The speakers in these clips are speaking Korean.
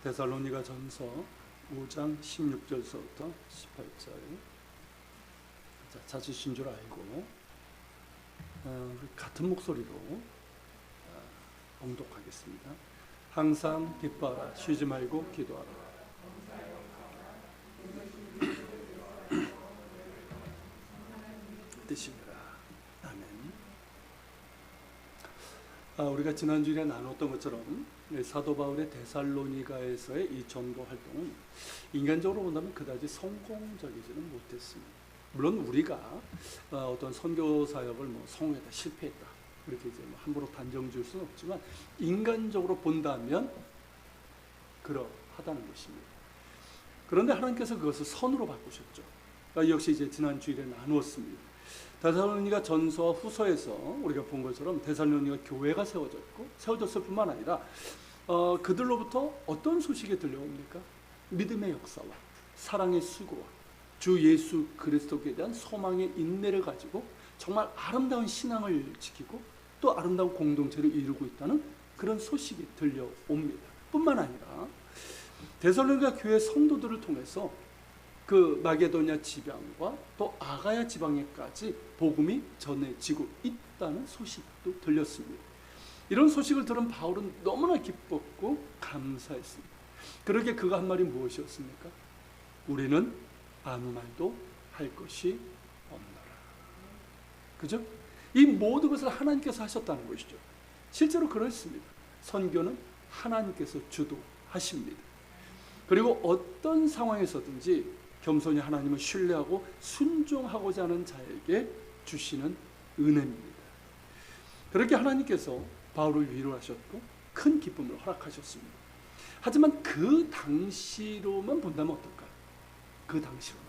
데살로니가 전서 5장 16절서부터 18절. 찾으신 줄 알고 같은 목소리로 봉독하겠습니다. 항상 기뻐하라, 쉬지 말고 기도하라. 뜻입니다. 아멘. 우리가 지난주에 나눴던 것처럼 사도 바울의 데살로니가에서의 이 전도 활동은 인간적으로 본다면 그다지 성공적이지는 못했습니다. 물론 우리가 어떤 선교 사역을 성공했다, 실패했다 이렇게 이제 함부로 단정 지을 수는 없지만 인간적으로 본다면 그러하다는 것입니다. 그런데 하나님께서 그것을 선으로 바꾸셨죠. 역시 이제 지난 주일에 나누었습니다. 데살로니가 전서와 후서에서 우리가 본 것처럼 데살로니가 교회가 세워졌을 뿐만 아니라 그들로부터 어떤 소식이 들려옵니까? 믿음의 역사와 사랑의 수고와 주 예수 그리스도에 대한 소망의 인내를 가지고 정말 아름다운 신앙을 지키고 또 아름다운 공동체를 이루고 있다는 그런 소식이 들려옵니다. 뿐만 아니라 데살로니가 교회 성도들을 통해서 그 마게도냐 지방과 또 아가야 지방에까지 복음이 전해지고 있다는 소식도 들렸습니다. 이런 소식을 들은 바울은 너무나 기뻤고 감사했습니다. 그러게 그가 한 말이 무엇이었습니까? 우리는 아무 말도 할 것이 없노라. 그죠? 이 모든 것을 하나님께서 하셨다는 것이죠. 실제로 그렇습니다. 선교는 하나님께서 주도하십니다. 그리고 어떤 상황에서든지 겸손히 하나님을 신뢰하고 순종하고자 하는 자에게 주시는 은혜입니다. 그렇게 하나님께서 바울을 위로하셨고 큰 기쁨을 허락하셨습니다. 하지만 그 당시로만 본다면 어떨까? 그 당시로만.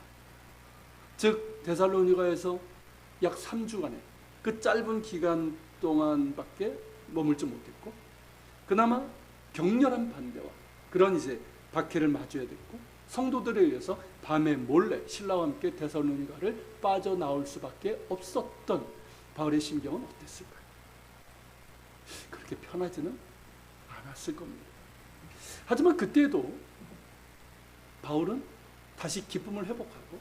즉 데살로니가에서 약 3주간의 그 짧은 기간 동안밖에 머물지 못했고 그나마 격렬한 반대와 그런 이제 박해를 마주해야 됐고 성도들에 의해서 밤에 몰래 신라와 함께 데살로니가를 빠져나올 수밖에 없었던 바울의 심경은 어땠을까요? 그렇게 편하지는 않았을 겁니다. 하지만 그때도 바울은 다시 기쁨을 회복하고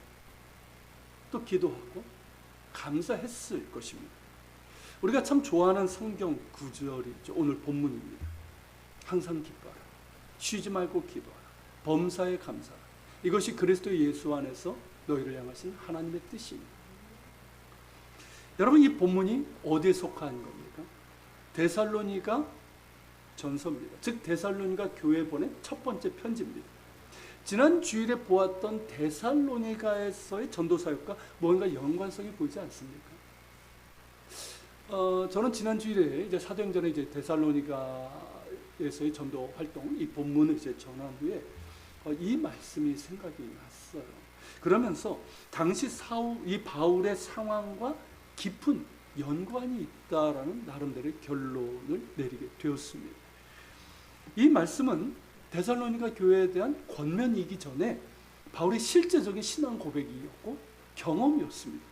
또 기도하고 감사했을 것입니다. 우리가 참 좋아하는 성경 구절이죠. 오늘 본문입니다. 항상 기뻐하라, 쉬지 말고 기도하라, 범사에 감사하라. 이것이 그리스도 예수 안에서 너희를 향하신 하나님의 뜻입니다. 여러분, 이 본문이 어디에 속한 겁니까? 데살로니가 전서입니다. 즉 데살로니가 교회에 보낸 첫 번째 편지입니다. 지난 주일에 보았던 데살로니가에서의 전도 사역과 뭔가 연관성이 보이지 않습니까? 저는 지난 주일에 이제 사도행전에 이제 데살로니가에서의 전도 활동 이 본문을 이제 전한 후에 이 말씀이 생각이 났어요. 그러면서 당시 이 바울의 상황과 깊은 연관이 있다라는 나름대로의 결론을 내리게 되었습니다. 이 말씀은 데살로니가 교회에 대한 권면이기 전에 바울의 실제적인 신앙 고백이었고 경험이었습니다.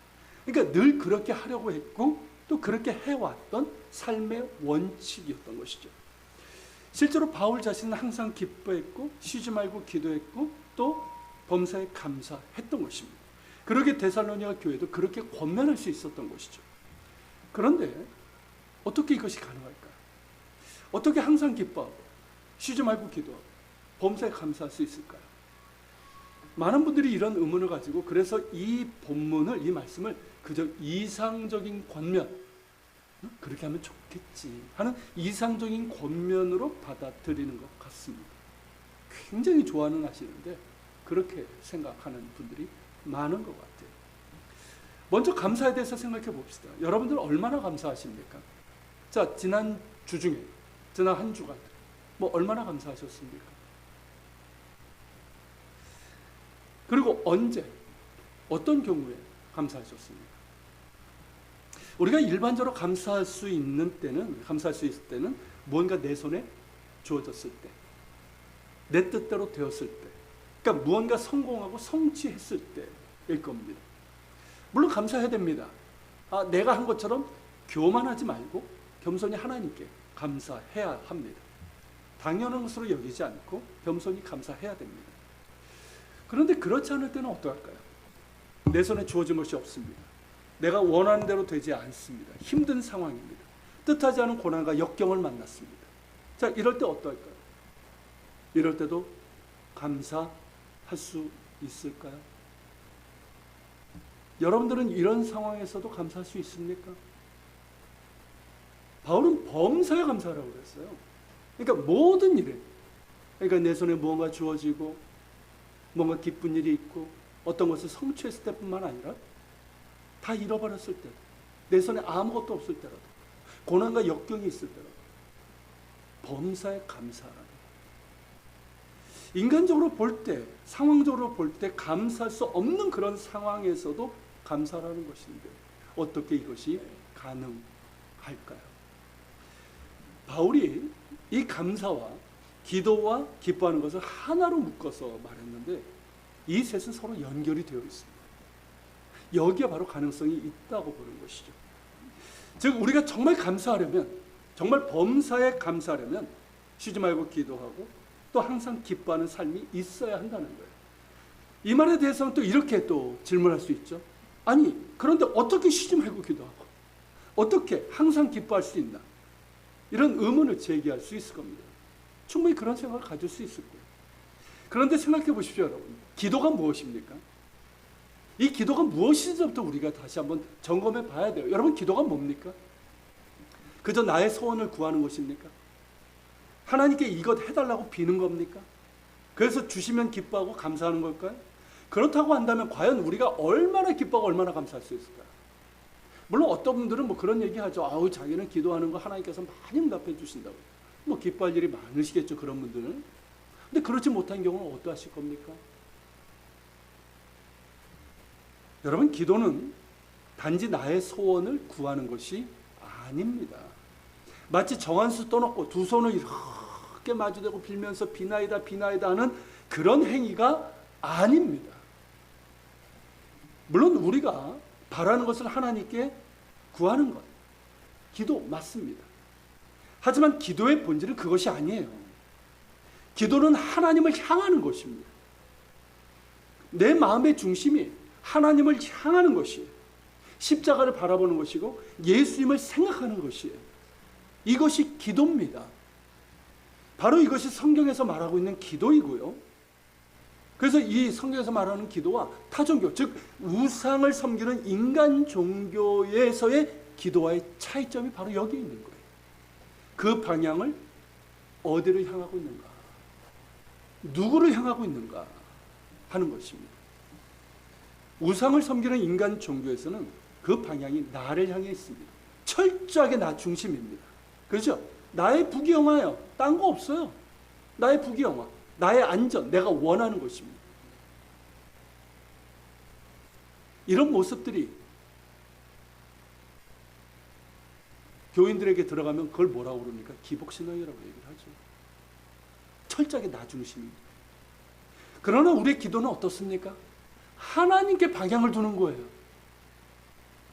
그러니까 늘 그렇게 하려고 했고 또 그렇게 해왔던 삶의 원칙이었던 것이죠. 실제로 바울 자신은 항상 기뻐했고 쉬지 말고 기도했고 또 범사에 감사했던 것입니다. 그러게 데살로니가 교회도 그렇게 권면할 수 있었던 것이죠. 그런데 어떻게 이것이 가능할까요? 어떻게 항상 기뻐하고 쉬지 말고 기도하고 범사에 감사할 수 있을까요? 많은 분들이 이런 의문을 가지고 그래서 이 본문을, 이 말씀을 그저 이상적인 권면, 그렇게 하면 좋겠지 하는 이상적인 권면으로 받아들이는 것 같습니다. 굉장히 좋아는 하시는데 그렇게 생각하는 분들이 많은 것 같아요. 먼저 감사에 대해서 생각해 봅시다. 여러분들 얼마나 감사하십니까? 자, 지난 주 중에, 지난 한 주간 얼마나 감사하셨습니까? 그리고 언제, 어떤 경우에 감사하셨습니까? 우리가 일반적으로 감사할 수 있을 때는 무언가 내 손에 주어졌을 때, 내 뜻대로 되었을 때, 그러니까 무언가 성공하고 성취했을 때일 겁니다. 물론 감사해야 됩니다. 내가 한 것처럼 교만하지 말고 겸손히 하나님께 감사해야 합니다. 당연한 것으로 여기지 않고 겸손히 감사해야 됩니다. 그런데 그렇지 않을 때는 어떡할까요? 내 손에 주어진 것이 없습니다. 내가 원하는 대로 되지 않습니다. 힘든 상황입니다. 뜻하지 않은 고난과 역경을 만났습니다. 자, 이럴 때 어떨까요? 이럴 때도 감사할 수 있을까요? 여러분들은 이런 상황에서도 감사할 수 있습니까? 바울은 범사에 감사하라고 그랬어요. 그러니까 모든 일에, 그러니까 내 손에 무언가 주어지고 뭔가 기쁜 일이 있고 어떤 것을 성취했을 때뿐만 아니라 다 잃어버렸을 때도, 내 손에 아무것도 없을 때라도, 고난과 역경이 있을 때라도 범사에 감사하라. 인간적으로 볼 때, 상황적으로 볼 때 감사할 수 없는 그런 상황에서도 감사라는 것인데 어떻게 이것이 가능할까요? 바울이 이 감사와 기도와 기뻐하는 것을 하나로 묶어서 말했는데 이 셋은 서로 연결이 되어 있습니다. 여기에 바로 가능성이 있다고 보는 것이죠. 즉 우리가 정말 감사하려면, 정말 범사에 감사하려면 쉬지 말고 기도하고 또 항상 기뻐하는 삶이 있어야 한다는 거예요. 이 말에 대해서는 또 이렇게 또 질문할 수 있죠. 아니, 그런데 어떻게 쉬지 말고 기도하고 어떻게 항상 기뻐할 수 있나? 이런 의문을 제기할 수 있을 겁니다. 충분히 그런 생각을 가질 수 있을 거예요. 그런데 생각해 보십시오, 여러분. 기도가 무엇입니까? 이 기도가 무엇인지부터 우리가 다시 한번 점검해 봐야 돼요. 여러분, 기도가 뭡니까? 그저 나의 소원을 구하는 것입니까? 하나님께 이것 해달라고 비는 겁니까? 그래서 주시면 기뻐하고 감사하는 걸까요? 그렇다고 한다면 과연 우리가 얼마나 기뻐하고 얼마나 감사할 수 있을까요? 물론 어떤 분들은 뭐 그런 얘기하죠. 아우, 자기는 기도하는 거 하나님께서 많이 응답해 주신다고. 뭐 기뻐할 일이 많으시겠죠, 그런 분들은. 근데 그렇지 못한 경우는 어떠하실 겁니까? 여러분, 기도는 단지 나의 소원을 구하는 것이 아닙니다. 마치 정한수 떠놓고 두 손을 이렇게 마주대고 빌면서 비나이다 비나이다 하는 그런 행위가 아닙니다. 물론 우리가 바라는 것을 하나님께 구하는 것, 기도 맞습니다. 하지만 기도의 본질은 그것이 아니에요. 기도는 하나님을 향하는 것입니다. 내 마음의 중심이 하나님을 향하는 것이에요. 십자가를 바라보는 것이고 예수님을 생각하는 것이에요. 이것이 기도입니다. 바로 이것이 성경에서 말하고 있는 기도이고요. 그래서 이 성경에서 말하는 기도와 타종교, 즉 우상을 섬기는 인간 종교에서의 기도와의 차이점이 바로 여기에 있는 거예요. 그 방향을 어디를 향하고 있는가, 누구를 향하고 있는가 하는 것입니다. 우상을 섬기는 인간 종교에서는 그 방향이 나를 향해 있습니다. 철저하게 나 중심입니다. 그렇죠? 나의 부귀영화예요. 딴 거 없어요. 나의 부귀영화, 나의 안전, 내가 원하는 것입니다. 이런 모습들이 교인들에게 들어가면 그걸 뭐라고 그럽니까? 기복신앙이라고 얘기를 하죠. 철저하게 나 중심입니다. 그러나 우리의 기도는 어떻습니까? 하나님께 방향을 두는 거예요.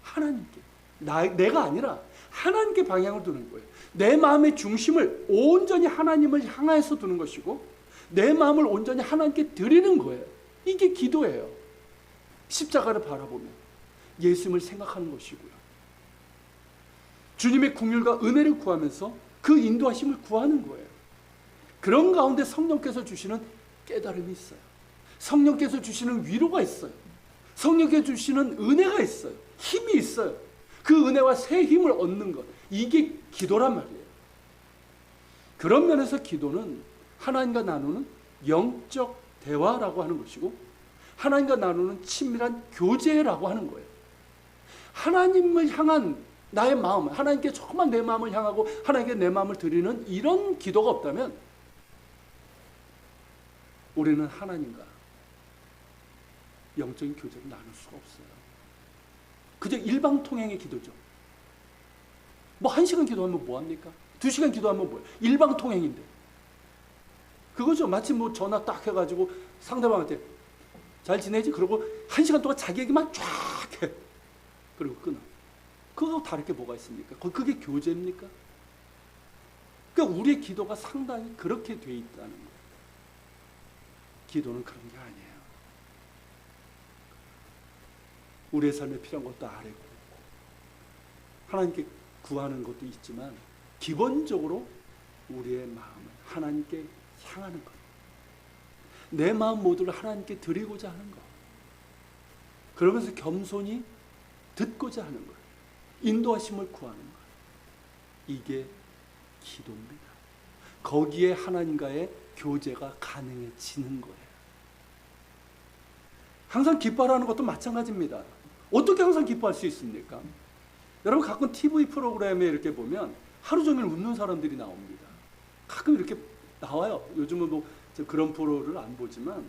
하나님께. 내가 아니라 하나님께 방향을 두는 거예요. 내 마음의 중심을 온전히 하나님을 향해서 두는 것이고 내 마음을 온전히 하나님께 드리는 거예요. 이게 기도예요. 십자가를 바라보며 예수님을 생각하는 것이고요. 주님의 긍휼과 은혜를 구하면서 그 인도하심을 구하는 거예요. 그런 가운데 성령께서 주시는 깨달음이 있어요. 성령께서 주시는 위로가 있어요. 성령께서 주시는 은혜가 있어요. 힘이 있어요. 그 은혜와 새 힘을 얻는 것, 이게 기도란 말이에요. 그런 면에서 기도는 하나님과 나누는 영적 대화라고 하는 것이고 하나님과 나누는 친밀한 교제라고 하는 거예요. 하나님을 향한 나의 마음, 하나님께 정말 내 마음을 향하고 하나님께 내 마음을 드리는 이런 기도가 없다면 우리는 하나님과 영적인 교제를 나눌 수가 없어요. 그저 일방통행의 기도죠. 뭐 1시간 기도하면 뭐합니까? 2시간 기도하면 뭐예요? 일방통행인데. 그거죠. 마치 뭐 전화 딱 해가지고 상대방한테 잘 지내지? 그러고 1시간 동안 자기 얘기만 쫙 해. 그리고 끊어. 그거하고 다를 게 뭐가 있습니까? 그게 교제입니까? 그러니까 우리의 기도가 상당히 그렇게 돼 있다는 거예요. 기도는 그런 게 아니에요. 우리의 삶에 필요한 것도 아래고 하나님께 구하는 것도 있지만 기본적으로 우리의 마음을 하나님께 향하는 것, 내 마음 모두를 하나님께 드리고자 하는 것, 그러면서 겸손히 듣고자 하는 것, 인도하심을 구하는 것, 이게 기도입니다. 거기에 하나님과의 교제가 가능해지는 거예요. 항상 기뻐하라는 것도 마찬가지입니다. 어떻게 항상 기뻐할 수 있습니까? 여러분 가끔 TV 프로그램에 이렇게 보면 하루 종일 웃는 사람들이 나옵니다. 가끔 이렇게 나와요. 요즘은 뭐 그런 프로를 안 보지만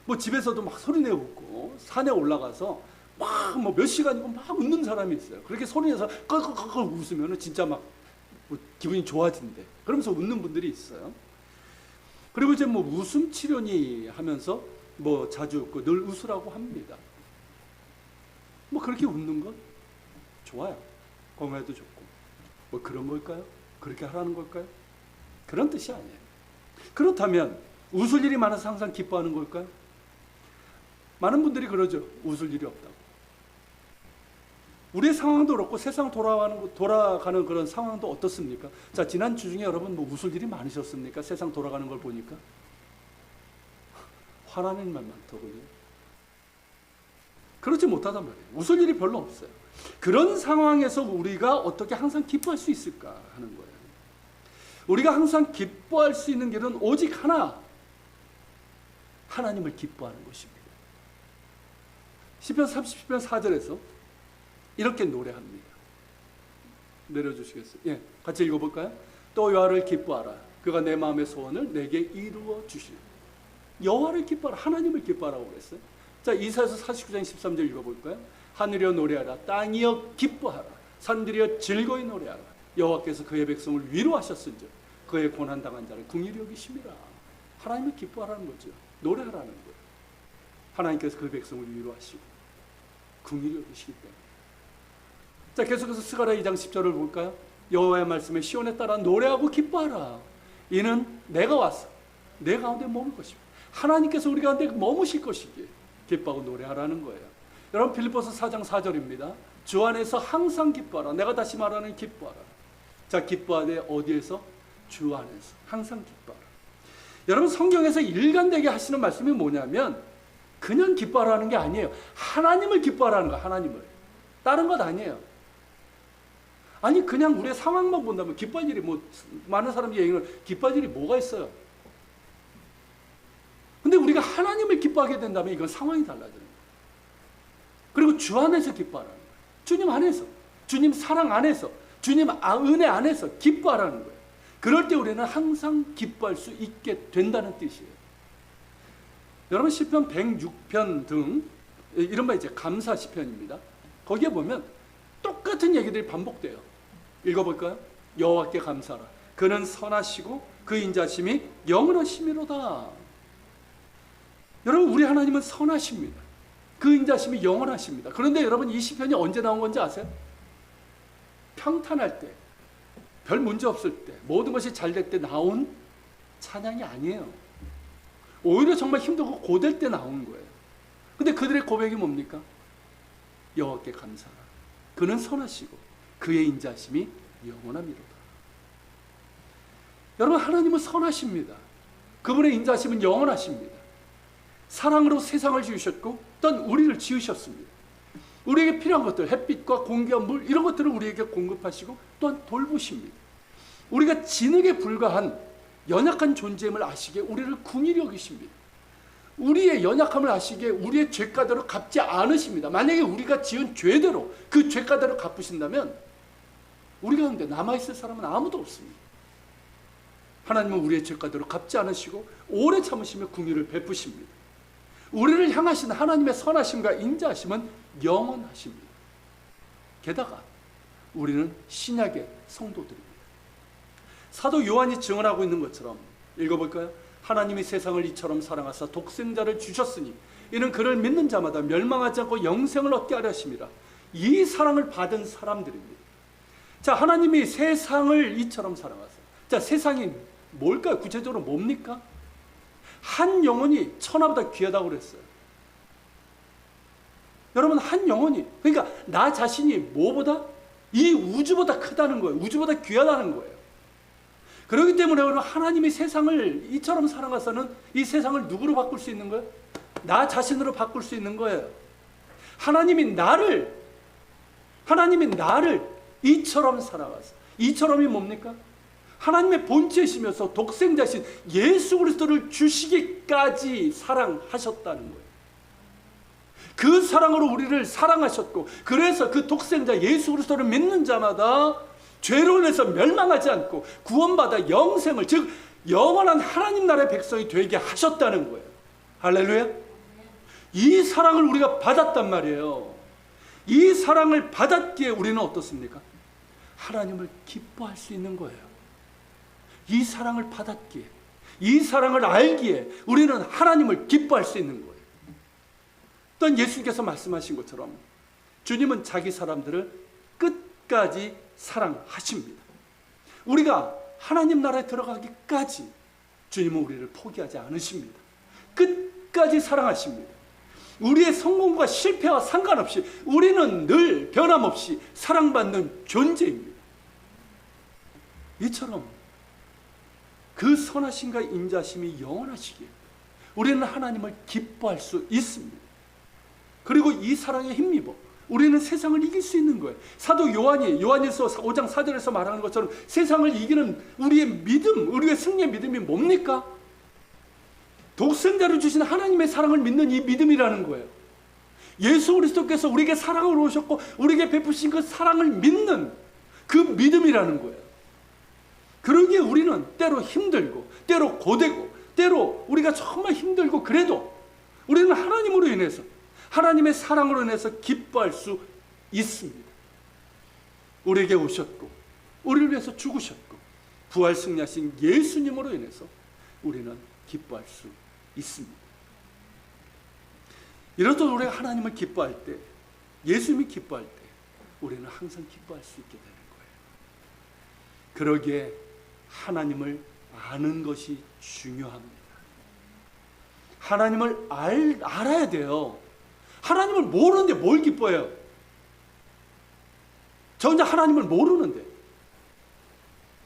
뭐 집에서도 막 소리내고 웃고 산에 올라가서 막 뭐 몇 시간이고 막 웃는 사람이 있어요. 그렇게 소리내서 꺽꺽꺽 웃으면 진짜 막 뭐 기분이 좋아진대. 그러면서 웃는 분들이 있어요. 그리고 이제 뭐 웃음 치료니 하면서 뭐 자주 웃고 늘 웃으라고 합니다. 뭐 그렇게 웃는 건 좋아요. 건강에도 좋고. 뭐 그런 걸까요? 그렇게 하라는 걸까요? 그런 뜻이 아니에요. 그렇다면 웃을 일이 많아서 항상 기뻐하는 걸까요? 많은 분들이 그러죠. 웃을 일이 없다고. 우리의 상황도 그렇고 세상 돌아가는 그런 상황도 어떻습니까? 자, 지난 주 중에 여러분 뭐 웃을 일이 많으셨습니까? 세상 돌아가는 걸 보니까. 화나는 일만 많더군요. 그렇지 못하단 말이에요. 웃을 일이 별로 없어요. 그런 상황에서 우리가 어떻게 항상 기뻐할 수 있을까 하는 거예요. 우리가 항상 기뻐할 수 있는 길은 오직 하나, 하나님을 기뻐하는 것입니다. 시편 30편 4절에서 이렇게 노래합니다. 내려주시겠어요? 예, 같이 읽어볼까요? 또 여호와를 기뻐하라. 그가 내 마음의 소원을 내게 이루어 주시리. 여호와를 기뻐하라. 하나님을 기뻐하라고 그랬어요. 자, 이사야서 49장 13절 읽어볼까요? 하늘이여 노래하라. 땅이여 기뻐하라. 산들이여 즐거이 노래하라. 여호와께서 그의 백성을 위로하셨은즉 그의 고난당한 자를 긍휼히 여기심이라. 하나님을 기뻐하라는 거죠. 노래하라는 거예요. 하나님께서 그 백성을 위로하시고 긍휼히 여기시기 때문에. 자, 계속해서 스가랴 2장 10절을 볼까요? 여호와의 말씀에 시온에 따라 노래하고 기뻐하라. 이는 내가 와서 내 가운데 머물 것입니다. 하나님께서 우리 가운데 머무실 것이기에 기뻐하고 노래하라는 거예요. 여러분 빌립보서 4장 4절입니다. 주 안에서 항상 기뻐하라. 내가 다시 말하는 기뻐하라. 자, 기뻐하되 어디에서? 주 안에서 항상 기뻐하라. 여러분 성경에서 일관되게 하시는 말씀이 뭐냐면 그냥 기뻐하라는 게 아니에요. 하나님을 기뻐하라는 거예요. 하나님을. 다른 것 아니에요. 아니 그냥 우리의 상황만 본다면 기뻐할 일이 뭐 많은 사람들이 얘기하는 기뻐할 일이 뭐가 있어요? 근데 우리가 하나님을 기뻐하게 된다면 이건 상황이 달라지는 거예요. 그리고 주 안에서 기뻐하라는 거예요. 주님 안에서, 주님 사랑 안에서, 주님 은혜 안에서 기뻐하라는 거예요. 그럴 때 우리는 항상 기뻐할 수 있게 된다는 뜻이에요. 여러분 시편 106편 등 이른바 이제 감사 시편입니다. 거기에 보면 똑같은 얘기들이 반복돼요. 읽어볼까요? 여호와께 감사하라. 그는 선하시고 그 인자심이 영원하심이로다. 여러분 우리 하나님은 선하십니다. 그 인자심이 영원하십니다. 그런데 여러분 이 시편이 언제 나온 건지 아세요? 평탄할 때, 별 문제 없을 때, 모든 것이 잘 될 때 나온 찬양이 아니에요. 오히려 정말 힘들고 고될 때 나온 거예요. 근데 그들의 고백이 뭡니까? 여호와께 감사하라. 그는 선하시고 그의 인자심이 영원함이로다. 여러분 하나님은 선하십니다. 그분의 인자심은 영원하십니다. 사랑으로 세상을 지으셨고 또한 우리를 지으셨습니다. 우리에게 필요한 것들, 햇빛과 공기와 물 이런 것들을 우리에게 공급하시고 또한 돌보십니다. 우리가 진흙에 불과한 연약한 존재임을 아시기에 우리를 긍휼히 여기십니다. 우리의 연약함을 아시기에 우리의 죄가대로 갚지 않으십니다. 만약에 우리가 지은 죄대로 그 죄가대로 갚으신다면 우리 가운데 남아있을 사람은 아무도 없습니다. 하나님은 우리의 죄가대로 갚지 않으시고 오래 참으시며 긍휼을 베푸십니다. 우리를 향하신 하나님의 선하심과 인자하심은 영원하십니다. 게다가 우리는 신약의 성도들입니다. 사도 요한이 증언하고 있는 것처럼 읽어볼까요? 하나님이 세상을 이처럼 사랑하사 독생자를 주셨으니 이는 그를 믿는 자마다 멸망하지 않고 영생을 얻게 하려 하심이라. 이 사랑을 받은 사람들입니다. 자, 하나님이 세상을 이처럼 사랑하사. 자, 세상이 뭘까요? 구체적으로 뭡니까? 한 영혼이 천하보다 귀하다고 그랬어요. 여러분, 한 영혼이, 그러니까 나 자신이 뭐보다? 이 우주보다 크다는 거예요. 우주보다 귀하다는 거예요. 그렇기 때문에 여러분, 하나님이 세상을 이처럼 사랑하사는 이 세상을 누구로 바꿀 수 있는 거예요? 나 자신으로 바꿀 수 있는 거예요. 하나님이 나를 이처럼 사랑하사. 이처럼이 뭡니까? 하나님의 본체이시면서 독생자신 예수 그리스도를 주시기까지 사랑하셨다는 거예요. 그 사랑으로 우리를 사랑하셨고, 그래서 그 독생자 예수 그리스도를 믿는 자마다 죄로 인해서 멸망하지 않고 구원받아 영생을, 즉 영원한 하나님 나라의 백성이 되게 하셨다는 거예요. 할렐루야. 이 사랑을 우리가 받았단 말이에요. 이 사랑을 받았기에 우리는 어떻습니까? 하나님을 기뻐할 수 있는 거예요. 이 사랑을 받았기에, 이 사랑을 알기에 우리는 하나님을 기뻐할 수 있는 거예요. 또 예수님께서 말씀하신 것처럼 주님은 자기 사람들을 끝까지 사랑하십니다. 우리가 하나님 나라에 들어가기까지 주님은 우리를 포기하지 않으십니다. 끝까지 사랑하십니다. 우리의 성공과 실패와 상관없이 우리는 늘 변함없이 사랑받는 존재입니다. 이처럼 그 선하심과 인자심이 영원하시기에 우리는 하나님을 기뻐할 수 있습니다. 그리고 이 사랑에 힘입어 우리는 세상을 이길 수 있는 거예요. 사도 요한일서 5장 4절에서 말하는 것처럼 세상을 이기는 우리의 믿음, 우리의 승리의 믿음이 뭡니까? 독생자를 주신 하나님의 사랑을 믿는 이 믿음이라는 거예요. 예수 그리스도께서 우리에게 사랑을 오셨고 우리에게 베푸신 그 사랑을 믿는 그 믿음이라는 거예요. 그러기에 우리는 때로 힘들고 때로 고되고 때로 우리가 정말 힘들고 그래도 우리는 하나님으로 인해서, 하나님의 사랑으로 인해서 기뻐할 수 있습니다. 우리에게 오셨고 우리를 위해서 죽으셨고 부활 승리하신 예수님으로 인해서 우리는 기뻐할 수 있습니다. 이렇듯 우리가 하나님을 기뻐할 때, 예수님이 기뻐할 때 우리는 항상 기뻐할 수 있게 되는 거예요. 그러기에 하나님을 아는 것이 중요합니다. 하나님을 알아야 돼요. 하나님을 모르는데 뭘 기뻐해요? 저 혼자 하나님을 모르는데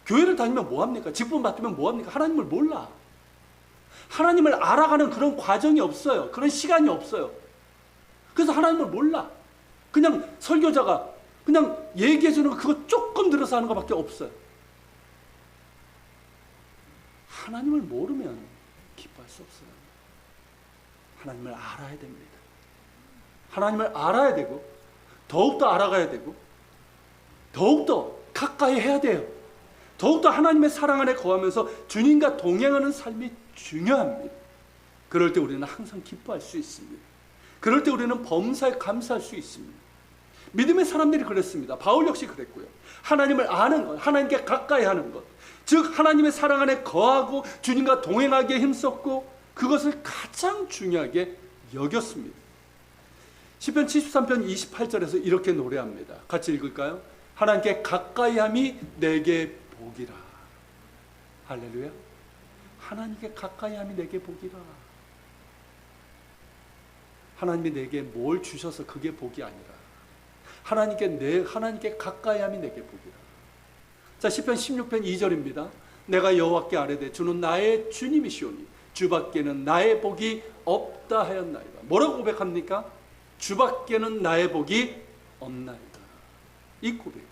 교회를 다니면 뭐합니까? 직분 받으면 뭐합니까? 하나님을 몰라. 하나님을 알아가는 그런 과정이 없어요. 그런 시간이 없어요. 그래서 하나님을 몰라. 그냥 설교자가 그냥 얘기해주는 거 그거 조금 들어서 하는 것밖에 없어요. 하나님을 모르면 기뻐할 수 없어요. 하나님을 알아야 됩니다. 하나님을 알아야 되고 더욱더 알아가야 되고 더욱더 가까이 해야 돼요. 더욱더 하나님의 사랑 안에 거하면서 주님과 동행하는 삶이 중요합니다. 그럴 때 우리는 항상 기뻐할 수 있습니다. 그럴 때 우리는 범사에 감사할 수 있습니다. 믿음의 사람들이 그랬습니다. 바울 역시 그랬고요. 하나님을 아는 것, 하나님께 가까이 하는 것, 즉 하나님의 사랑 안에 거하고 주님과 동행하기에 힘썼고 그것을 가장 중요하게 여겼습니다. 시편 73편 28절에서 이렇게 노래합니다. 같이 읽을까요? 하나님께 가까이함이 내게 복이라. 할렐루야. 하나님께 가까이함이 내게 복이라. 하나님이 내게 뭘 주셔서 그게 복이 아니라 하나님께 가까이함이 내게 복이라. 자, 시편 16편 2절입니다. 내가 여호와께 아뢰되 주는 나의 주님이시오니 주밖에는 나의 복이 없다 하였나이다. 뭐라고 고백합니까? 주밖에는 나의 복이 없나이다. 이 고백.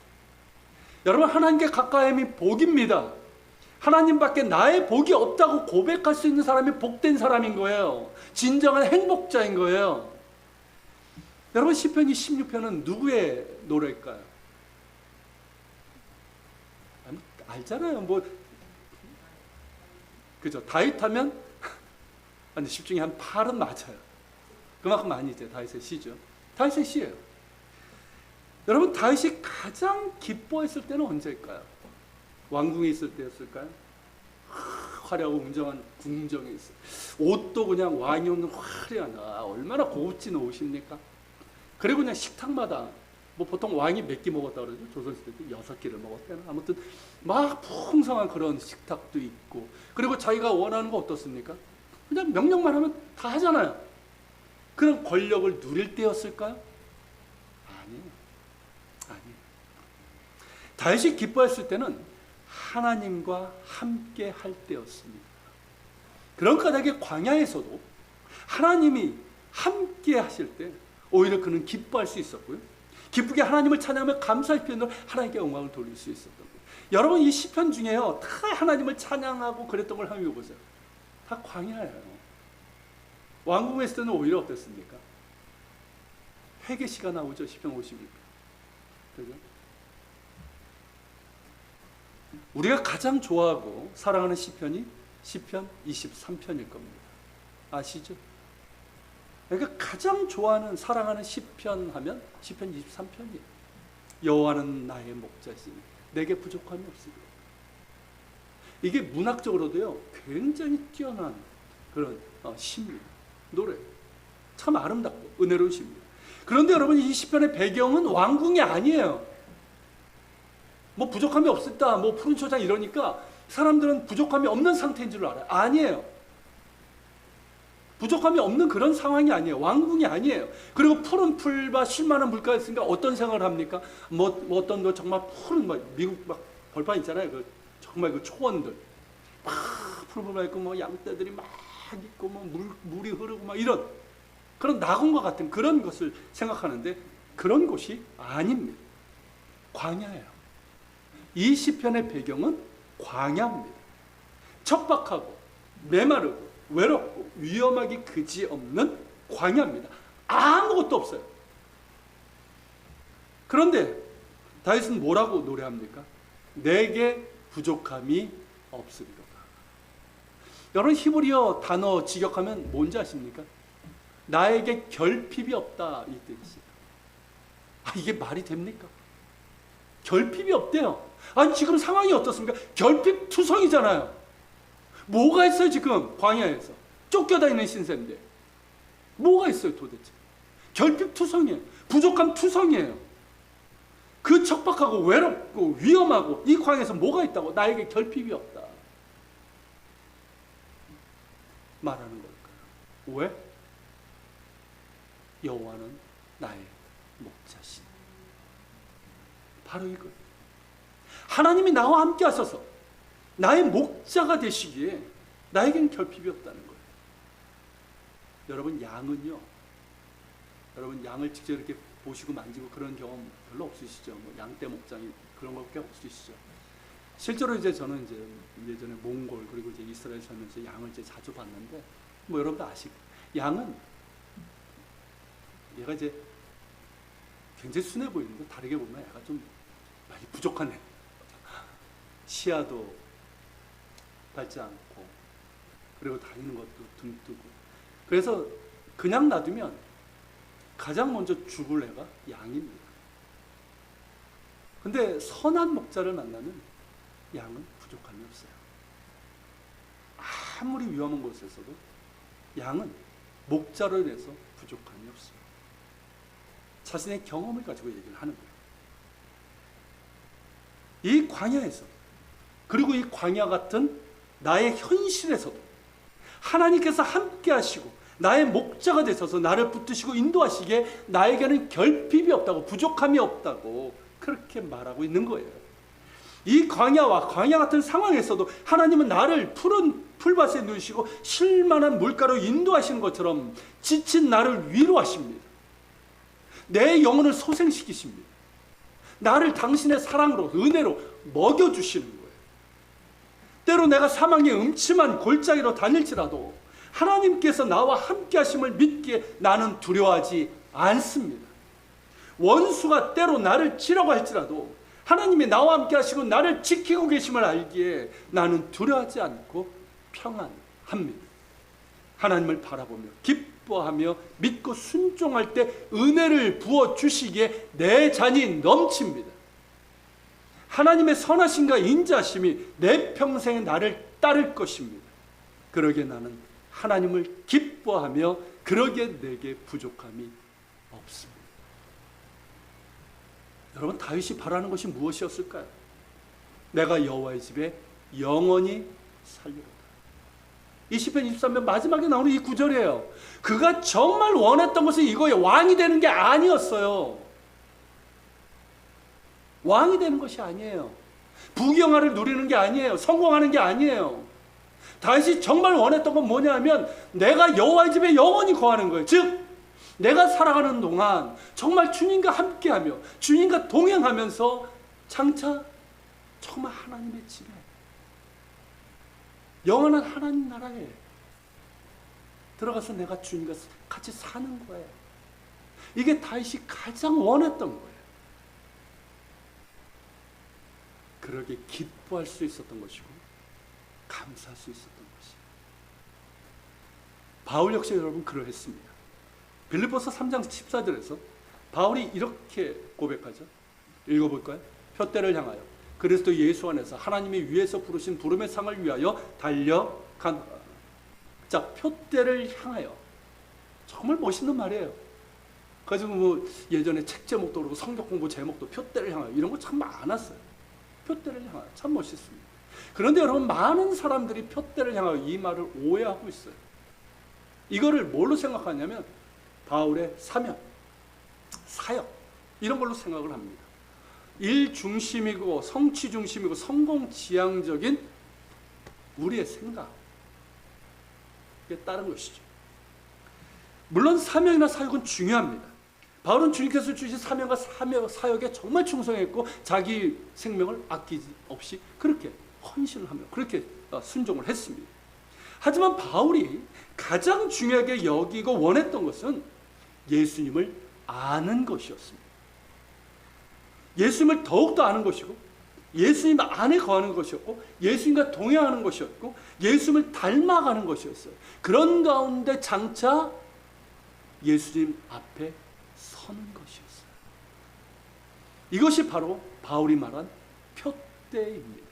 여러분, 하나님께 가까이함이 복입니다. 하나님밖에 나의 복이 없다고 고백할 수 있는 사람이 복된 사람인 거예요. 진정한 행복자인 거예요. 여러분, 시편 16편은 누구의 노래일까요? 알잖아요. 그죠? 다윗 하면 한 10 중에 한 8은 맞아요. 그만큼 많이 이제 다윗의 시죠. 다윗의 시예요. 여러분, 다윗이 가장 기뻐했을 때는 언제일까요? 왕궁에 있을 때였을까요? 화려하고 웅장한 궁정에 있어요. 옷도 그냥 왕이 없는 화려한, 얼마나 고급진 옷입니까? 그리고 그냥 식탁마다 뭐 보통 왕이 몇 끼 먹었다 그러죠? 조선시대 때 6끼를 먹었대나. 아무튼 막 풍성한 그런 식탁도 있고, 그리고 자기가 원하는 거 어떻습니까? 그냥 명령만 하면 다 하잖아요. 그런 권력을 누릴 때였을까요? 아니에요. 아니에요. 다윗이 기뻐했을 때는 하나님과 함께 할 때였습니다. 그런 까닭에 광야에서도 하나님이 함께 하실 때 오히려 그는 기뻐할 수 있었고요. 기쁘게 하나님을 찬양하며 감사의 표현으로 하나님께 영광을 돌릴 수 있었던 거예요. 여러분, 이 시편 중에요, 다 하나님을 찬양하고 그랬던 걸 한번 보세요. 다 광야예요. 왕궁에 있을 때는 오히려 어땠습니까? 회개시가 나오죠. 시편 52편. 그죠? 우리가 가장 좋아하고 사랑하는 시편이 시편 23편일 겁니다. 아시죠? 그러니까 가장 좋아하는 사랑하는 시편 하면 시편 23편이에요. 여호와는 나의 목자시니 내게 부족함이 없으리라. 이게 문학적으로도요 굉장히 뛰어난 그런 시입니다. 노래 참 아름답고 은혜로운 시입니다. 그런데 여러분, 이 시편의 배경은 왕궁이 아니에요. 뭐 부족함이 없었다, 뭐 푸른 초장 이러니까 사람들은 부족함이 없는 상태인 줄 알아요. 아니에요. 부족함이 없는 그런 상황이 아니에요. 왕궁이 아니에요. 그리고 푸른 풀과 쉴만한 물가가 있으니까 어떤 생각을 합니까? 뭐 어떤 거 정말 푸른 미국 막 벌판 있잖아요. 그 정말 그 초원들 막 푸른 풀만 있고 뭐 양떼들이 막 있고 뭐 물이 흐르고 막 이런 그런 낙원과 같은 그런 것을 생각하는데 그런 곳이 아닙니다. 광야예요. 이 시편의 배경은 광야입니다. 척박하고 메마르고 외롭고 위험하기 그지없는 광야입니다. 아무것도 없어요. 그런데 다윗은 뭐라고 노래합니까? 내게 부족함이 없으리로다. 여러분, 히브리어 단어 직역하면 뭔지 아십니까? 나에게 결핍이 없다, 이 뜻이에요. 이게 말이 됩니까? 결핍이 없대요. 아니, 지금 상황이 어떻습니까? 결핍투성이잖아요. 뭐가 있어요 지금 광야에서? 쫓겨다니는 신세인데 뭐가 있어요 도대체? 결핍투성이에요. 부족함투성이에요. 그 척박하고 외롭고 위험하고 이 광야에서 뭐가 있다고? 나에게 결핍이 없다 말하는 걸까요? 왜? 여호와는 나의 목자시니. 바로 이거예요. 하나님이 나와 함께 하셔서 나의 목자가 되시기에 나에겐 결핍이 없다는 거예요. 여러분, 양은요, 여러분 양을 직접 이렇게 보시고 만지고 그런 경험 별로 없으시죠? 뭐 양떼 목장이 그런 것밖에 없으시죠? 실제로 이제 저는 이제 예전에 몽골 그리고 이제 이스라엘 살면서 양을 이제 자주 봤는데 뭐 여러분도 아시고 양은 얘가 이제 굉장히 순해 보이는데 다르게 보면 얘가 좀 많이 부족한 애. 시야도 밝지 않고 그리고 다니는 것도 둥뜨고 그래서 그냥 놔두면 가장 먼저 죽을 애가 양입니다. 근데 선한 목자를 만나면 양은 부족함이 없어요. 아무리 위험한 곳에서도 양은 목자로 인해서 부족함이 없어요. 자신의 경험을 가지고 얘기를 하는 거예요. 이 광야에서 그리고 이 광야 같은 나의 현실에서도 하나님께서 함께 하시고 나의 목자가 되셔서 나를 붙드시고 인도하시기에 나에게는 결핍이 없다고 부족함이 없다고 그렇게 말하고 있는 거예요. 이 광야와 광야 같은 상황에서도 하나님은 나를 푸른 풀밭에 누우시고 쉴만한 물가로 인도하시는 것처럼 지친 나를 위로하십니다. 내 영혼을 소생시키십니다. 나를 당신의 사랑으로 은혜로 먹여주시는 거예요. 때로 내가 사망의 음침한 골짜기로 다닐지라도 하나님께서 나와 함께 하심을 믿기에 나는 두려워하지 않습니다. 원수가 때로 나를 치려고 할지라도 하나님이 나와 함께 하시고 나를 지키고 계심을 알기에 나는 두려워하지 않고 평안합니다. 하나님을 바라보며 기뻐하며 믿고 순종할 때 은혜를 부어주시기에 내 잔이 넘칩니다. 하나님의 선하심과 인자하심이 내 평생에 나를 따를 것입니다. 그러기에 나는 하나님을 기뻐하며 그러기에 내게 부족함이 없습니다. 여러분, 다윗이 바라는 것이 무엇이었을까요? 내가 여호와의 집에 영원히 살리로다. 이 시편 23편 마지막에 나오는 이 구절이에요. 그가 정말 원했던 것은 이거예요. 왕이 되는 게 아니었어요. 왕이 되는 것이 아니에요. 부귀영화를 누리는 게 아니에요. 성공하는 게 아니에요. 다윗이 정말 원했던 건 뭐냐면 내가 여호와의 집에 영원히 거하는 거예요. 즉 내가 살아가는 동안 정말 주님과 함께하며 주님과 동행하면서 장차 정말 하나님의 집에, 영원한 하나님 나라에 들어가서 내가 주님과 같이 사는 거예요. 이게 다윗이 가장 원했던 거예요. 그러게 기뻐할 수 있었던 것이고 감사할 수 있었던 것이에요. 바울 역시 여러분 그러했습니다. 빌립보서 3장 14절에서 바울이 이렇게 고백하죠. 읽어볼까요? 표대를 향하여 그리스도 예수 안에서 하나님이 위에서 부르신 부름의 상을 위하여 달려가노라. 자, 표대를 향하여. 정말 멋있는 말이에요. 그래서 뭐 예전에 책 제목도 그렇고 성경 공부 제목도 표대를 향하여 이런 거 참 많았어요. 표대를 향하여 참 멋있습니다. 그런데 여러분, 많은 사람들이 표대를 향하여 이 말을 오해하고 있어요. 이거를 뭘로 생각하냐면 바울의 사명, 사역 이런 걸로 생각을 합니다. 일 중심이고 성취 중심이고 성공 지향적인 우리의 생각, 이게 다른 것이죠. 물론 사명이나 사역은 중요합니다. 바울은 주님께서 주신 사명과 사역에 정말 충성했고 자기 생명을 아끼지 없이 그렇게 헌신을 하며 그렇게 순종을 했습니다. 하지만 바울이 가장 중요하게 여기고 원했던 것은 예수님을 아는 것이었습니다. 예수님을 더욱더 아는 것이고 예수님 안에 거하는 것이었고 예수님과 동행하는 것이었고 예수님을 닮아가는 것이었어요. 그런 가운데 장차 예수님 앞에 서는 것이었어요. 이것이 바로 바울이 말한 표대입니다.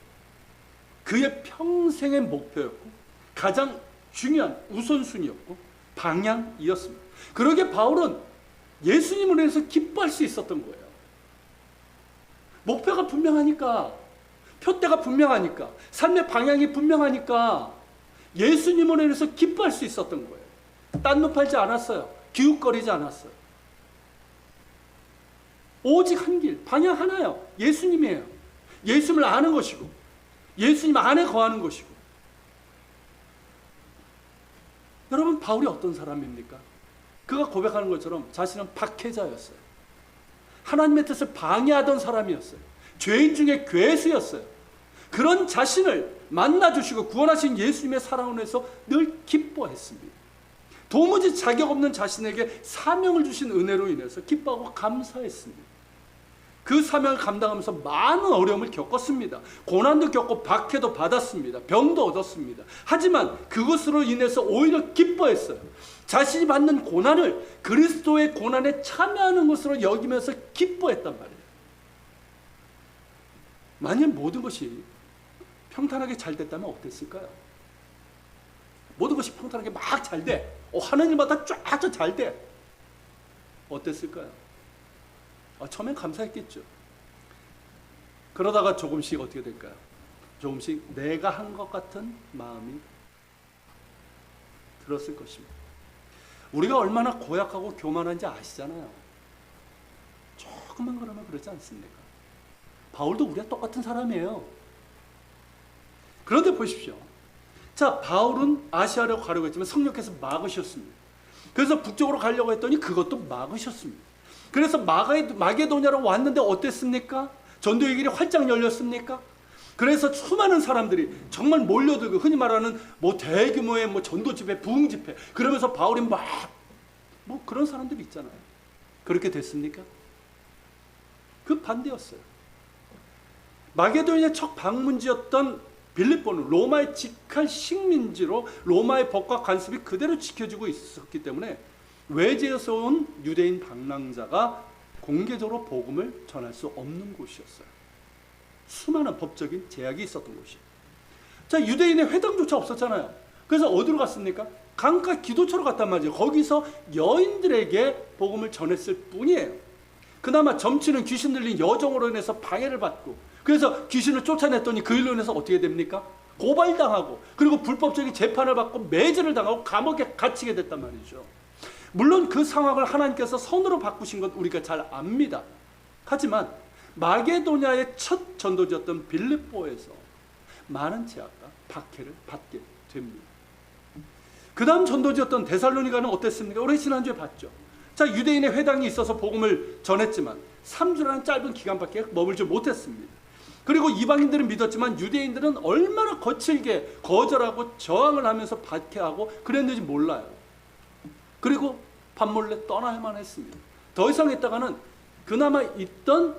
그의 평생의 목표였고 가장 중요한 우선순위였고 방향이었습니다. 그러기에 바울은 예수님을 위해서 기뻐할 수 있었던 거예요. 목표가 분명하니까, 표대가 분명하니까, 삶의 방향이 분명하니까 예수님을 위해서 기뻐할 수 있었던 거예요. 딴 놈 팔지 않았어요. 기웃거리지 않았어요. 오직 한 길, 방향 하나요. 예수님이에요. 예수님을 아는 것이고 예수님 안에 거하는 것이고. 여러분, 바울이 어떤 사람입니까? 그가 고백하는 것처럼 자신은 박해자였어요. 하나님의 뜻을 방해하던 사람이었어요. 죄인 중에 괴수였어요. 그런 자신을 만나주시고 구원하신 예수님의 사랑을 위해서 늘 기뻐했습니다. 도무지 자격 없는 자신에게 사명을 주신 은혜로 인해서 기뻐하고 감사했습니다. 그 사명을 감당하면서 많은 어려움을 겪었습니다. 고난도 겪고 박해도 받았습니다. 병도 얻었습니다. 하지만 그것으로 인해서 오히려 기뻐했어요. 자신이 받는 고난을 그리스도의 고난에 참여하는 것으로 여기면서 기뻐했단 말이에요. 만약 모든 것이 평탄하게 잘 됐다면 어땠을까요? 모든 것이 평탄하게 막 잘 돼. 하나님마다 쫙 잘 돼. 어땠을까요? 처음엔 감사했겠죠. 그러다가 조금씩 어떻게 될까요? 조금씩 내가 한 것 같은 마음이 들었을 것입니다. 우리가 얼마나 고약하고 교만한지 아시잖아요. 조금만 그러면 그러지 않습니까? 바울도 우리가 똑같은 사람이에요. 그런데 보십시오. 자, 바울은 아시아로 가려고 했지만 성령께서 막으셨습니다. 그래서 북쪽으로 가려고 했더니 그것도 막으셨습니다. 그래서 마게도냐로 왔는데 어땠습니까? 전도의 길이 활짝 열렸습니까? 그래서 수많은 사람들이 정말 몰려들고 흔히 말하는 대규모의 전도 집회, 부흥 집회, 그러면서 바울이 그런 사람들이 있잖아요. 그렇게 됐습니까? 그 반대였어요. 마게도냐의 첫 방문지였던 빌립보는 로마의 직할 식민지로 로마의 법과 관습이 그대로 지켜지고 있었기 때문에 외지에서 온 유대인 방랑자가 공개적으로 복음을 전할 수 없는 곳이었어요. 수많은 법적인 제약이 있었던 곳이에요. 자, 유대인의 회당조차 없었잖아요. 그래서 어디로 갔습니까? 강가 기도처로 갔단 말이에요. 거기서 여인들에게 복음을 전했을 뿐이에요. 그나마 점치는 귀신 들린 여종으로 인해서 방해를 받고, 그래서 귀신을 쫓아냈더니 그 일로 인해서 어떻게 됩니까? 고발당하고, 그리고 불법적인 재판을 받고 매질을 당하고 감옥에 갇히게 됐단 말이죠. 물론 그 상황을 하나님께서 선으로 바꾸신 건 우리가 잘 압니다. 하지만 마게도냐의 첫 전도지였던 빌립보에서 많은 제약과 박해를 받게 됩니다. 그 다음 전도지였던 데살로니가는 어땠습니까? 우리 지난주에 봤죠. 자, 유대인의 회당이 있어서 복음을 전했지만 3주라는 짧은 기간밖에 머물지 못했습니다. 그리고 이방인들은 믿었지만 유대인들은 얼마나 거칠게 거절하고 저항을 하면서 박해하고 그랬는지 몰라요. 그리고 밤몰래 떠나야만 했습니다. 더 이상 있다가는 그나마 있던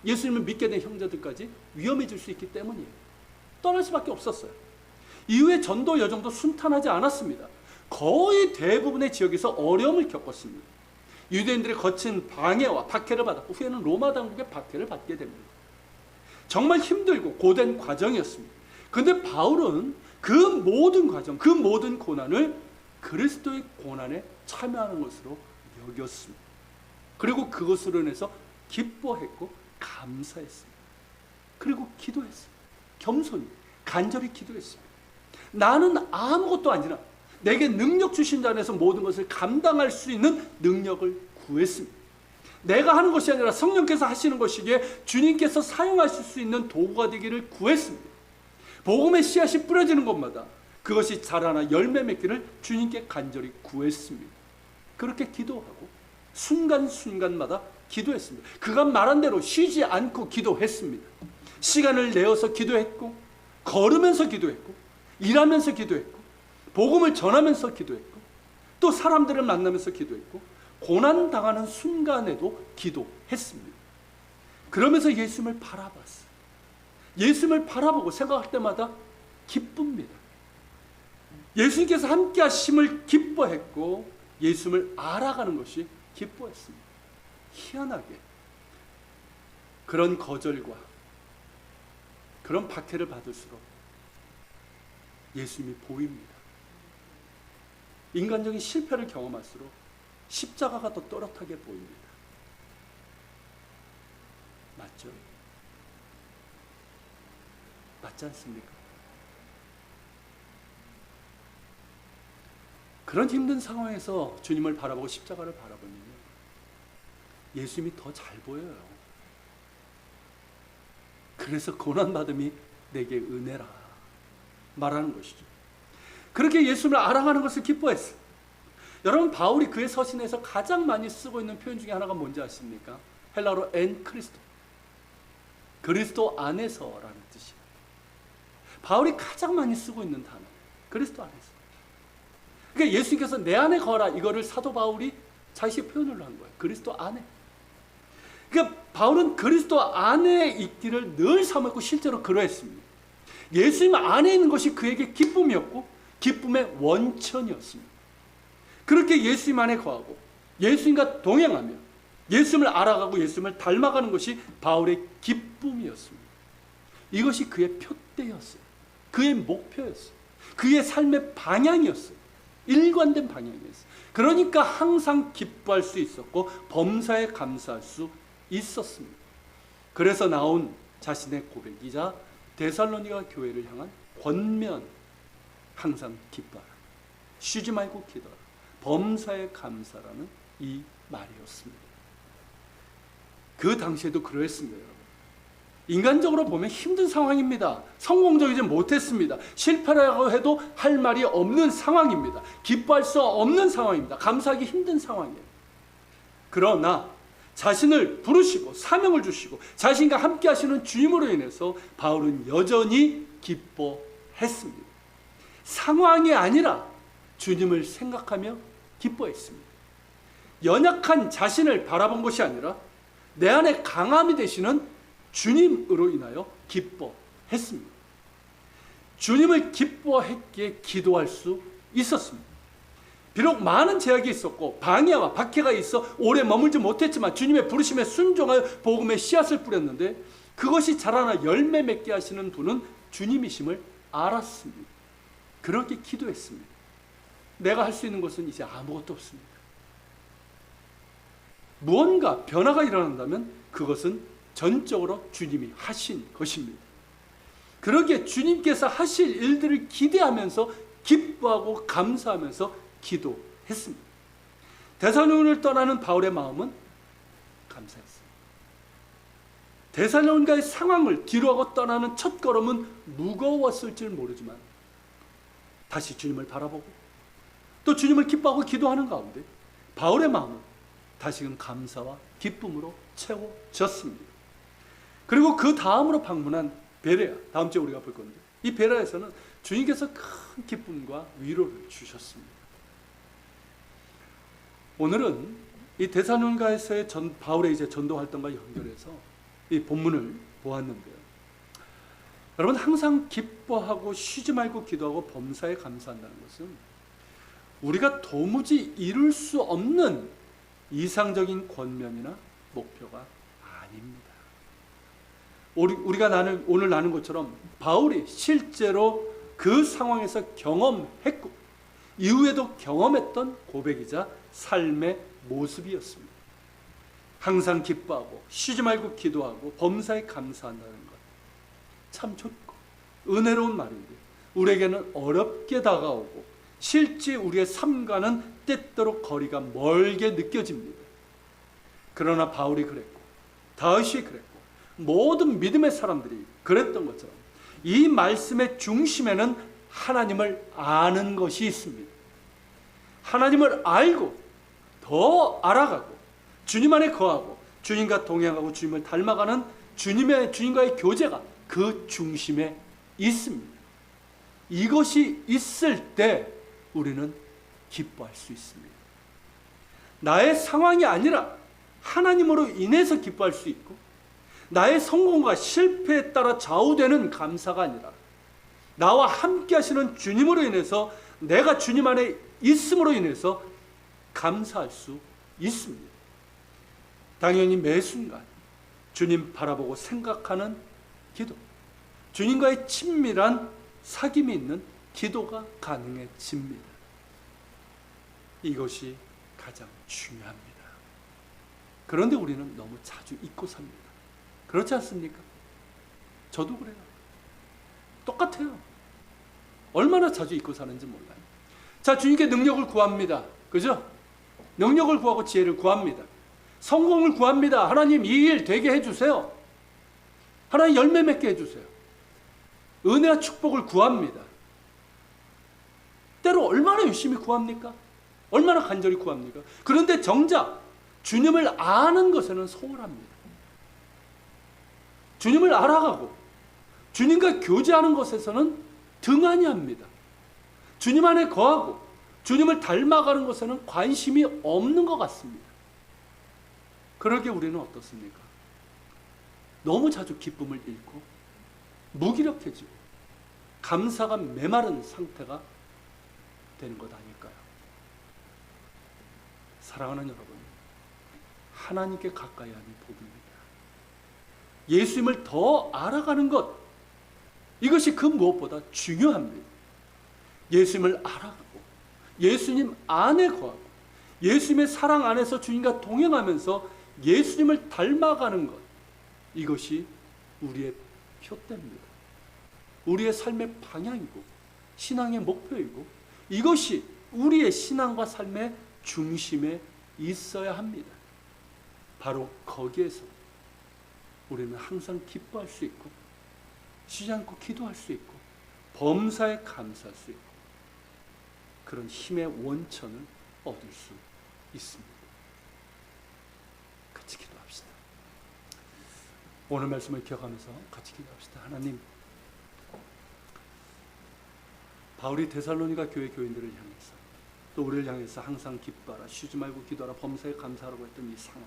예수님을 믿게 된 형제들까지 위험해질 수 있기 때문이에요. 떠날 수밖에 없었어요. 이후에 전도 여정도 순탄하지 않았습니다. 거의 대부분의 지역에서 어려움을 겪었습니다. 유대인들의 거친 방해와 박해를 받았고 후에는 로마 당국의 박해를 받게 됩니다. 정말 힘들고 고된 과정이었습니다. 그런데 바울은 그 모든 과정, 그 모든 고난을 그리스도의 고난에 참여하는 것으로 여겼습니다. 그리고 그것으로 인해서 기뻐했고 감사했습니다. 그리고 기도했습니다. 겸손히 간절히 기도했습니다. 나는 아무것도 아니라 내게 능력 주신 자 안에서 모든 것을 감당할 수 있는 능력을 구했습니다. 내가 하는 것이 아니라 성령께서 하시는 것이기에 주님께서 사용하실 수 있는 도구가 되기를 구했습니다. 복음의 씨앗이 뿌려지는 곳마다 그것이 자라나 열매 맺기를 주님께 간절히 구했습니다. 그렇게 기도하고 순간순간마다 기도했습니다. 그가 말한 대로 쉬지 않고 기도했습니다. 시간을 내어서 기도했고, 걸으면서 기도했고, 일하면서 기도했고, 복음을 전하면서 기도했고, 또 사람들을 만나면서 기도했고, 고난당하는 순간에도 기도했습니다. 그러면서 예수님을 바라봤어요. 예수님을 바라보고 생각할 때마다 기쁩니다. 예수님께서 함께 하심을 기뻐했고 예수님을 알아가는 것이 기뻐했습니다. 희한하게 그런 거절과 그런 박해를 받을수록 예수님이 보입니다. 인간적인 실패를 경험할수록 십자가가 더 또렷하게 보입니다. 맞죠? 맞지 않습니까? 그런 힘든 상황에서 주님을 바라보고 십자가를 바라보면 예수님이 더 잘 보여요. 그래서 고난받음이 내게 은혜라 말하는 것이죠. 그렇게 예수님을 알아가는 것을 기뻐했어요. 여러분, 바울이 그의 서신에서 가장 많이 쓰고 있는 표현 중에 하나가 뭔지 아십니까? 헬라어로 엔 크리스토, 그리스도 안에서라는 뜻이에요. 바울이 가장 많이 쓰고 있는 단어, 그리스도 안에서. 그러니까 예수님께서 내 안에 거하라, 이거를 사도 바울이 자신의 표현으로 한 거예요. 그리스도 안에. 그러니까 바울은 그리스도 안에 있기를 늘 사모했고 실제로 그러했습니다. 예수님 안에 있는 것이 그에게 기쁨이었고 기쁨의 원천이었습니다. 그렇게 예수님 안에 거하고 예수님과 동행하며 예수님을 알아가고 예수님을 닮아가는 것이 바울의 기쁨이었습니다. 이것이 그의 표대였어요. 그의 목표였어요. 그의 삶의 방향이었어요. 일관된 방향이었어요. 그러니까 항상 기뻐할 수 있었고 범사에 감사할 수 있었습니다. 그래서 나온 자신의 고백이자 데살로니가 교회를 향한 권면, 항상 기뻐하라, 쉬지 말고 기도하라, 범사에 감사라는 이 말이었습니다. 그 당시에도 그러했습니다. 여러분, 인간적으로 보면 힘든 상황입니다. 성공적이지 못했습니다. 실패라고 해도 할 말이 없는 상황입니다. 기뻐할 수 없는 상황입니다. 감사하기 힘든 상황이에요. 그러나 자신을 부르시고 사명을 주시고 자신과 함께 하시는 주님으로 인해서 바울은 여전히 기뻐했습니다. 상황이 아니라 주님을 생각하며 기뻐했습니다. 연약한 자신을 바라본 것이 아니라 내 안에 강함이 되시는 주님으로 인하여 기뻐했습니다. 주님을 기뻐했기에 기도할 수 있었습니다. 비록 많은 제약이 있었고 방해와 박해가 있어 오래 머물지 못했지만 주님의 부르심에 순종하여 복음의 씨앗을 뿌렸는데 그것이 자라나 열매 맺게 하시는 분은 주님이심을 알았습니다. 그렇게 기도했습니다. 내가 할 수 있는 것은 이제 아무것도 없습니다. 무언가 변화가 일어난다면 그것은 전적으로 주님이 하신 것입니다. 그러기에 주님께서 하실 일들을 기대하면서 기뻐하고 감사하면서 기도했습니다. 데살로니가를 떠나는 바울의 마음은 감사했어요. 데살로니가의 상황을 뒤로하고 떠나는 첫 걸음은 무거웠을지 모르지만 다시 주님을 바라보고 또 주님을 기뻐하고 기도하는 가운데 바울의 마음은 다시금 감사와 기쁨으로 채워졌습니다. 그리고 그 다음으로 방문한 베레아, 다음 주에 우리가 볼 건데 이 베레아에서는 주님께서 큰 기쁨과 위로를 주셨습니다. 오늘은 이 데살로니가에서의 바울의 이제 전도 활동과 연결해서 이 본문을 보았는데요. 여러분, 항상 기뻐하고 쉬지 말고 기도하고 범사에 감사한다는 것은 우리가 도무지 이룰 수 없는 이상적인 권면이나 목표가 아닙니다. 우리가 오늘 나눈 것처럼 바울이 실제로 그 상황에서 경험했고 이후에도 경험했던 고백이자 삶의 모습이었습니다. 항상 기뻐하고 쉬지 말고 기도하고 범사에 감사한다는 것 참 좋고 은혜로운 말인데 우리에게는 어렵게 다가오고 실제 우리의 삶과는 때때로 거리가 멀게 느껴집니다. 그러나 바울이 그랬고 다윗이 그랬고 모든 믿음의 사람들이 그랬던 것처럼 이 말씀의 중심에는 하나님을 아는 것이 있습니다. 하나님을 알고 더 알아가고 주님 안에 거하고 주님과 동행하고 주님을 닮아가는 주님과의 교제가 그 중심에 있습니다. 이것이 있을 때 우리는 기뻐할 수 있습니다. 나의 상황이 아니라 하나님으로 인해서 기뻐할 수 있고 나의 성공과 실패에 따라 좌우되는 감사가 아니라 나와 함께 하시는 주님으로 인해서 내가 주님 안에 있음으로 인해서 감사할 수 있습니다. 당연히 매 순간 주님 바라보고 생각하는 기도, 주님과의 친밀한 사귐이 있는 기도가 가능해집니다. 이것이 가장 중요합니다. 그런데 우리는 너무 자주 잊고 삽니다. 그렇지 않습니까? 저도 그래요. 똑같아요. 얼마나 자주 잊고 사는지 몰라요. 자, 주님께 능력을 구합니다. 그죠? 능력을 구하고 지혜를 구합니다. 성공을 구합니다. 하나님 이 일 되게 해주세요. 하나님 열매 맺게 해주세요. 은혜와 축복을 구합니다. 때로 얼마나 열심히 구합니까? 얼마나 간절히 구합니까? 그런데 정작 주님을 아는 것에는 소홀합니다. 주님을 알아가고 주님과 교제하는 것에서는 등한히 합니다. 주님 안에 거하고 주님을 닮아가는 것에는 관심이 없는 것 같습니다. 그러기에 우리는 어떻습니까? 너무 자주 기쁨을 잃고 무기력해지고 감사가 메마른 상태가 되는 것 아닐까요? 사랑하는 여러분, 하나님께 가까이 하니 복입니다. 예수님을 더 알아가는 것, 이것이 그 무엇보다 중요합니다. 예수님을 알아가고 예수님 안에 거하고 예수님의 사랑 안에서 주님과 동행하면서 예수님을 닮아가는 것, 이것이 우리의 표대입니다. 우리의 삶의 방향이고 신앙의 목표이고 이것이 우리의 신앙과 삶의 중심에 있어야 합니다. 바로 거기에서 우리는 항상 기뻐할 수 있고 쉬지 않고 기도할 수 있고 범사에 감사할 수 있고 그런 힘의 원천을 얻을 수 있습니다. 같이 기도합시다. 오늘 말씀을 기억하면서 같이 기도합시다. 하나님, 바울이 데살로니가 교회 교인들을 향해서 또 우리를 향해서 항상 기뻐하라, 쉬지 말고 기도하라, 범사에 감사하라고 했던 이 상황,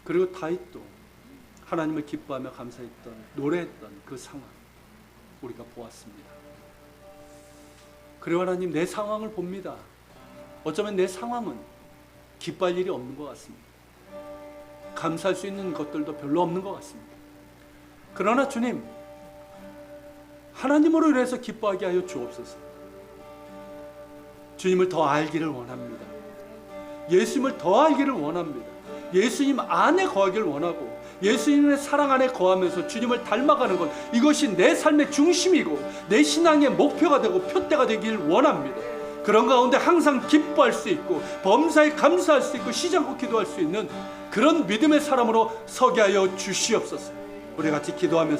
그리고 다윗도 하나님을 기뻐하며 감사했던, 노래했던 그 상황 우리가 보았습니다. 그리고 하나님, 내 상황을 봅니다. 어쩌면 내 상황은 기뻐할 일이 없는 것 같습니다. 감사할 수 있는 것들도 별로 없는 것 같습니다. 그러나 주님, 하나님으로 인해서 기뻐하게 하여 주옵소서. 주님을 더 알기를 원합니다. 예수님을 더 알기를 원합니다. 예수님 안에 거하기를 원하고 예수님의 사랑 안에 거하면서 주님을 닮아가는 것, 이것이 내 삶의 중심이고 내 신앙의 목표가 되고 표대가 되길 원합니다. 그런 가운데 항상 기뻐할 수 있고 범사에 감사할 수 있고 쉬지 않고 기도할 수 있는 그런 믿음의 사람으로 서게 하여 주시옵소서. 우리 같이 기도하면서